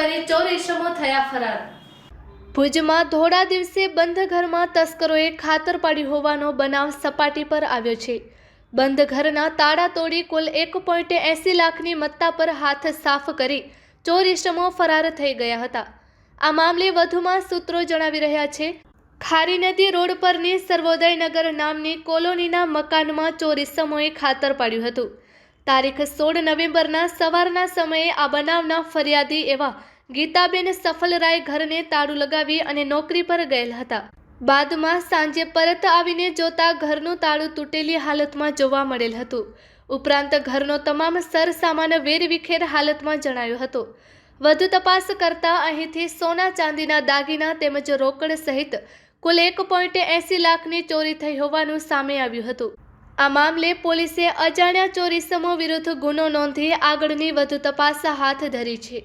કરી ચોર ઇસમો થયા ફરાર। ભુજમાં ધોળા દિવસે બંધ ઘરમાં તસ્કરોએ ખાતર પાડ્યું હોવાનો બનાવ સપાટી પર આવ્યો છે। બંધ ઘરના તાળા તોડી કુલ 1.80 લાખની મત્તા પર હાથ સાફ કરી ચોર ઇસમો ફરાર થઈ ગયા હતા। આ મામલે વધુમાં સૂત્રો જણાવી રહ્યા છે, ખારી નદી રોડ પરની સર્વોદયનગર નામની કોલોનીના મકાનમાં ચોર ઇસમોએ ખાતર પાડ્યું હતું। તારીખ 16 નવેમ્બરના સવારના સમયે આ બનાવના ફરિયાદી એવા ગીતાબેન સફલરાય ઘરને તાળું લગાવી અને નોકરી પર ગયેલ હતા। બાદમાં સાંજે પરત આવીને જોતા ઘરનું તાળું તૂટેલી હાલતમાં જોવા મળેલ હતું। ઉપરાંત ઘરનો તમામ સરસામાન વેરવિખેર હાલતમાં જણાયો હતો। વધુ તપાસ કરતા અહીંથી સોના ચાંદીના દાગીના તેમજ રોકડ સહિત કુલ 1.80 લાખની ચોરી થઈ હોવાનું સામે આવ્યું હતું। આ મામલે પોલીસે અજાણ્યા ચોર ઇસમો વિરુદ્ધ ગુનો નોંધી આગળની વધુ તપાસ હાથ ધરી છે।